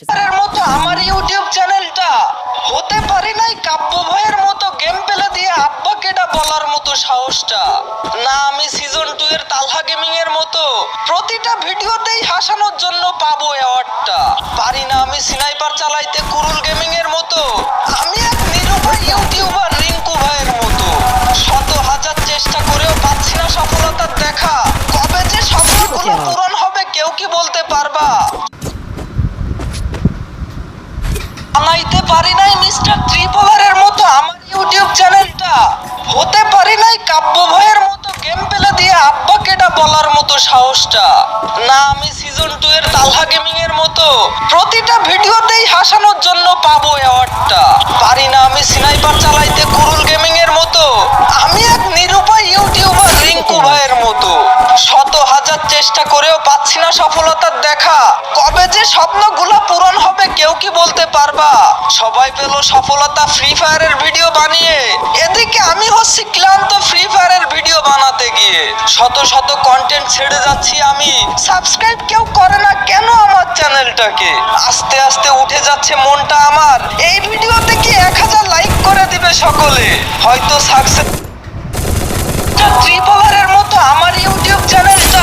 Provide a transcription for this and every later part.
এর মতো আমার ইউটিউব চ্যানেলটা হতে পারি নাই কাব্য ভাইয়ের মতো গেম পেলে দিয়ে আব্বাকে এটা বলার মতো সাহসটা না। আমি সিজন 2 এর তালহা গেমিং এর মতো প্রতিটা ভিডিওতেই হাসানোর জন্য পাবো অ্যাওয়ার্ডটা। পারি না আমি স্নাইপার চালাইতে কুরুল গেমিং এর মতো। আমি এক নিরুপায় ইউটিউবার রিঙ্কু ভাইয়ের মতো। শত হাজার চেষ্টা করেও পাচ্ছি না সফলতার দেখা। কবে যে স্বপ্নগুলো পূরণ হবে কেউ কি বলতে পারবা? বানাইতে পারি নাই মিস্টার ত্রিপলারের মতো আমার ইউটিউব চ্যানেলটা। হতে পারি নাই কাব্য ভাইয়ের মতো গেম পেলে দিয়ে আব্বাকে এটা বলার মতো সাহসটা না। আমি সিজন 2 এর তালহা গেমিং এর মতো প্রতিটা ভিডিওতেই হাসানোর জন্য পাবো অ্যাওয়ার্ডটা। পারি না আমি স্নাইপার চালাইতে কুরুল গেমিং এর মতো। আমি এক নিরুপায় ইউটিউবার রিঙ্কু ভাইয়ের মতো। শত হাজার চেষ্টা করেও পাচ্ছি না সফলতার দেখা। কবে যে স্বপ্নগুলো পূরণ হবে কেউ কি বলতে পারবা? সবাই পেল সফলতা ফ্রি ফায়ারের ভিডিও বানিয়ে, এদিকে আমি হচ্ছি ক্লান্ত ফ্রি ফায়ারের ভিডিও বানাতে গিয়ে। শত শত কন্টেন্ট ছেড়ে যাচ্ছি আমি, সাবস্ক্রাইব কেউ করে না কেন আমার চ্যানেলটাকে? আস্তে আস্তে উঠে যাচ্ছে মনটা আমার। এই ভিডিওতে কি 1000 লাইক করে দিবে সকলে? হয়তো সাকসেস ত্রিপলারের মতো আমার ইউটিউব চ্যানেলটা।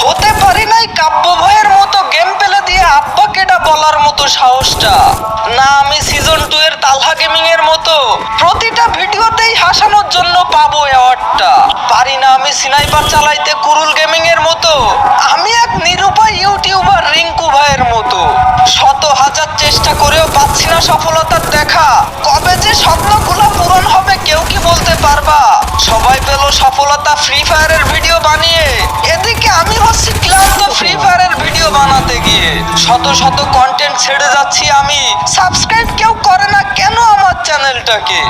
হতে পারি নাই কাব্য ভাইয়ের মতো গেম পেলে দিয়ে আব্বাকে এটা বলার মতো সাহসটা না। আমি সিজন 2 এর তালহা গেমিং এর মতো প্রতিটা ভিডিওতেই হাসানোর জন্য পাবো অ্যাওয়ার্ডটা। পারি না আমি স্নাইপার চালাইতে কুরুল গেমিং এর মতো। আমি এক নিরুপায় ইউটিউবার রিঙ্কু ভাইয়ের মতো। শত হাজার চেষ্টা করেও পাচ্ছি না সফলতার দেখা। কবে যে স্বপ্নগুলো পূরণ হবে কেউ কি বলতে পারবা? সবাই পেল সফলতা ফ্রি ফায়ারের ভিডিও বানিয়ে, এদিকে আমি হচ্ছি ক্লান্ত ফ্রি ফায়ারের ভিডিও বানাতে গিয়ে। শত শত কন্টেন্ট ছেড়ে যাচ্ছি আমি, সাবস্ক্রাইব কেউ করে না কেন আমার চ্যানেলটাকে?